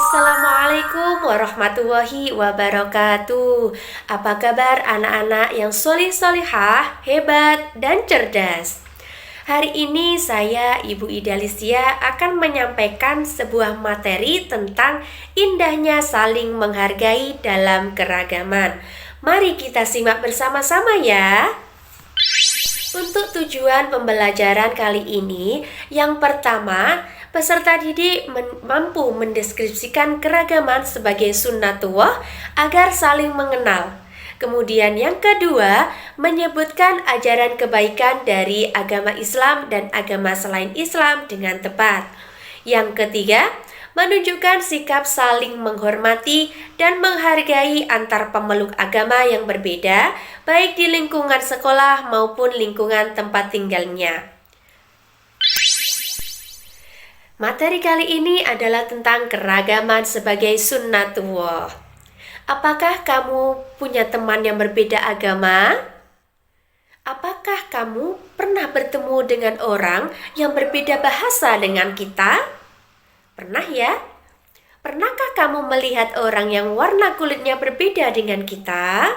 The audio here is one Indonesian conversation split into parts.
Assalamualaikum warahmatullahi wabarakatuh. Apa kabar anak-anak yang solih-solihah, hebat, dan cerdas? Hari ini saya, Ibu Idalistia, akan menyampaikan sebuah materi tentang indahnya saling menghargai dalam keragaman. Mari kita simak bersama-sama ya. Untuk tujuan pembelajaran kali ini, yang pertama, peserta didik mampu mendeskripsikan keragaman sebagai sunnatullah agar saling mengenal. Kemudian yang kedua, menyebutkan ajaran kebaikan dari agama Islam dan agama selain Islam dengan tepat. Yang ketiga, menunjukkan sikap saling menghormati dan menghargai antar pemeluk agama yang berbeda, baik di lingkungan sekolah maupun lingkungan tempat tinggalnya. Materi kali ini adalah tentang keragaman sebagai sunnatullah. Apakah kamu punya teman yang berbeda agama? Apakah kamu pernah bertemu dengan orang yang berbeda bahasa dengan kita? Pernah ya? Pernahkah kamu melihat orang yang warna kulitnya berbeda dengan kita?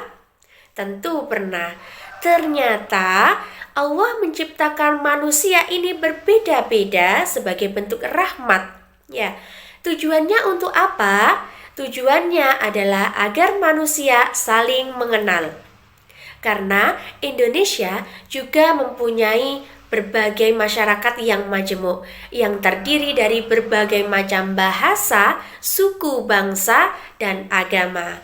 Tentu pernah. Ternyata Allah menciptakan manusia ini berbeda-beda sebagai bentuk rahmat. Ya, tujuannya untuk apa? Tujuannya adalah agar manusia saling mengenal. Karena Indonesia juga mempunyai berbagai masyarakat yang majemuk, yang terdiri dari berbagai macam bahasa, suku, bangsa, dan agama.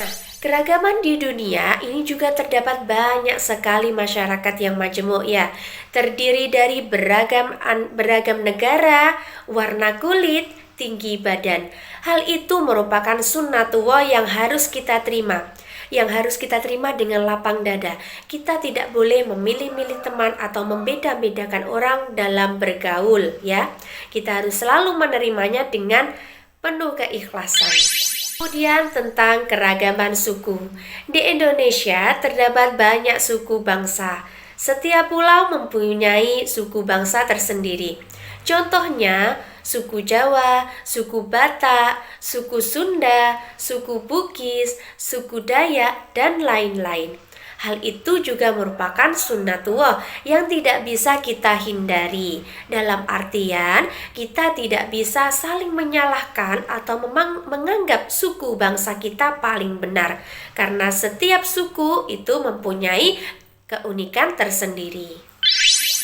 Nah, keragaman di dunia ini juga terdapat banyak sekali masyarakat yang majemuk ya, terdiri dari beragam negara, warna kulit, tinggi badan. Hal itu merupakan sunnatullah yang harus kita terima. Yang harus kita terima dengan lapang dada. Kita tidak boleh memilih-milih teman atau membeda-bedakan orang dalam bergaul ya. Kita harus selalu menerimanya dengan penuh keikhlasan. Kemudian tentang keragaman suku. Di Indonesia terdapat banyak suku bangsa. Setiap pulau mempunyai suku bangsa tersendiri. Contohnya, suku Jawa, suku Batak, suku Sunda, suku Bugis, suku Dayak, dan lain-lain. Hal itu juga merupakan sunnatullah yang tidak bisa kita hindari. Dalam artian, kita tidak bisa saling menyalahkan atau menganggap suku bangsa kita paling benar. Karena setiap suku itu mempunyai keunikan tersendiri.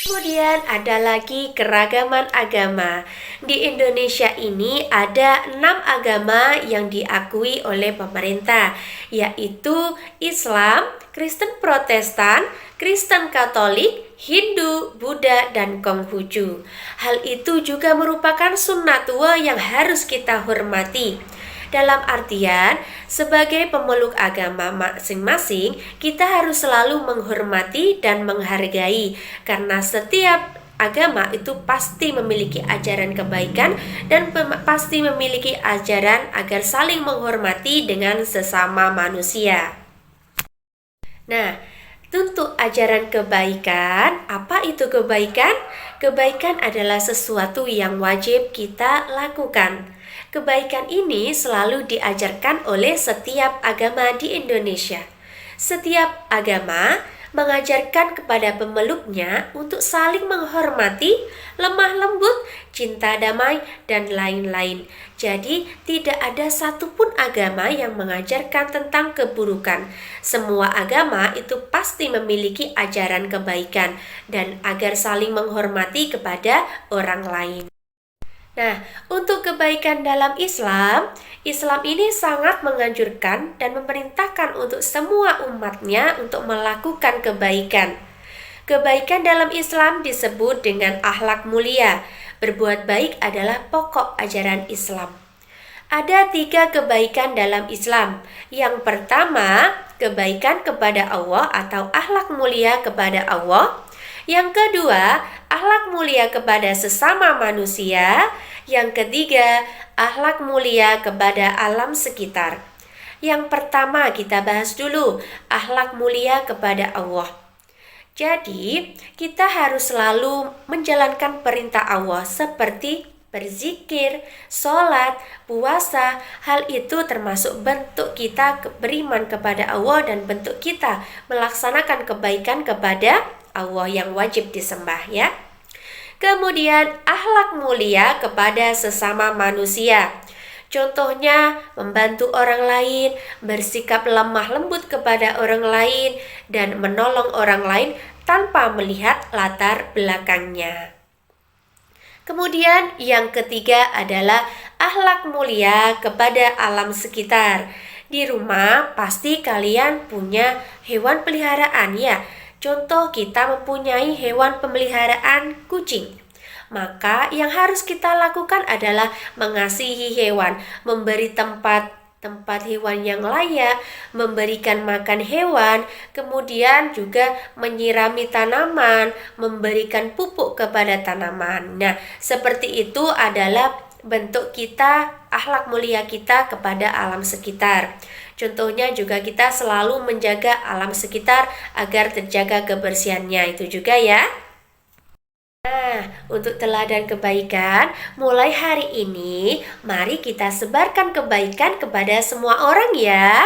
Kemudian ada lagi keragaman agama. Di Indonesia ini ada 6 agama yang diakui oleh pemerintah, yaitu Islam, Kristen Protestan, Kristen Katolik, Hindu, Buddha, dan Konghucu. Hal itu juga merupakan sunnatullah yang harus kita hormati. Dalam artian, sebagai pemeluk agama masing-masing, kita harus selalu menghormati dan menghargai, karena setiap agama itu pasti memiliki ajaran kebaikan dan pasti memiliki ajaran agar saling menghormati dengan sesama manusia. Nah, untuk ajaran kebaikan, apa itu kebaikan? Kebaikan adalah sesuatu yang wajib kita lakukan. Kebaikan ini selalu diajarkan oleh setiap agama di Indonesia. Setiap agama mengajarkan kepada pemeluknya untuk saling menghormati, lemah lembut, cinta damai, dan lain-lain. Jadi, tidak ada satupun agama yang mengajarkan tentang keburukan. Semua agama itu pasti memiliki ajaran kebaikan dan agar saling menghormati kepada orang lain. Nah, untuk kebaikan dalam Islam, Islam ini sangat menganjurkan dan memerintahkan untuk semua umatnya untuk melakukan kebaikan. Kebaikan dalam Islam disebut dengan akhlak mulia. Berbuat baik adalah pokok ajaran Islam. Ada 3 kebaikan dalam Islam. Yang pertama, kebaikan kepada Allah atau akhlak mulia kepada Allah. Yang kedua, akhlak mulia kepada sesama manusia. Yang ketiga, akhlak mulia kepada alam sekitar. Yang pertama kita bahas dulu, akhlak mulia kepada Allah. Jadi, kita harus selalu menjalankan perintah Allah seperti berzikir, sholat, puasa, hal itu termasuk bentuk kita beriman kepada Allah dan bentuk kita melaksanakan kebaikan kepada Allah yang wajib disembah ya. Kemudian akhlak mulia kepada sesama manusia. Contohnya membantu orang lain, bersikap lemah lembut kepada orang lain, dan menolong orang lain tanpa melihat latar belakangnya. Kemudian yang ketiga adalah akhlak mulia kepada alam sekitar. Di rumah pasti kalian punya hewan peliharaan ya. Contoh kita mempunyai hewan pemeliharaan kucing. Maka yang harus kita lakukan adalah mengasihi hewan, memberi tempat hewan yang layak, memberikan makan hewan, kemudian juga menyirami tanaman, memberikan pupuk kepada tanaman. Nah, seperti itu adalah bentuk kita, akhlak mulia kita kepada alam sekitar. Contohnya juga kita selalu menjaga alam sekitar agar terjaga kebersihannya itu juga ya. Nah, untuk teladan kebaikan, mulai hari ini, mari kita sebarkan kebaikan kepada semua orang ya.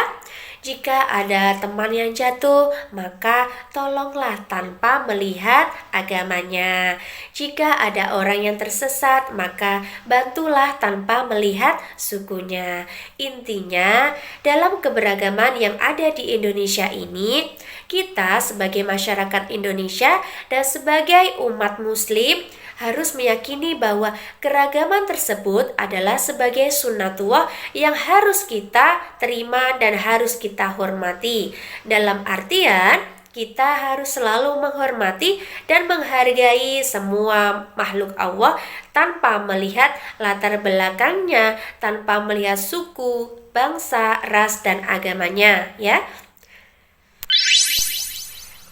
Jika ada teman yang jatuh, maka tolonglah tanpa melihat agamanya. Jika ada orang yang tersesat, maka bantulah tanpa melihat sukunya. Intinya, dalam keberagaman yang ada di Indonesia ini, kita sebagai masyarakat Indonesia dan sebagai umat Muslim harus meyakini bahwa keragaman tersebut adalah sebagai sunnatullah yang harus kita terima dan harus kita hormati. Dalam artian, kita harus selalu menghormati dan menghargai semua makhluk Allah tanpa melihat latar belakangnya, tanpa melihat suku, bangsa, ras, dan agamanya ya.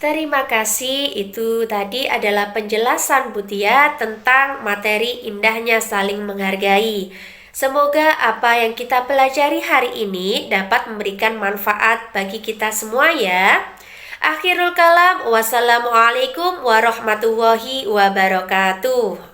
Terima kasih, itu tadi adalah penjelasan Butia tentang materi indahnya saling menghargai. Semoga apa yang kita pelajari hari ini dapat memberikan manfaat bagi kita semua ya. Akhirul kalam, wassalamualaikum warahmatullahi wabarakatuh.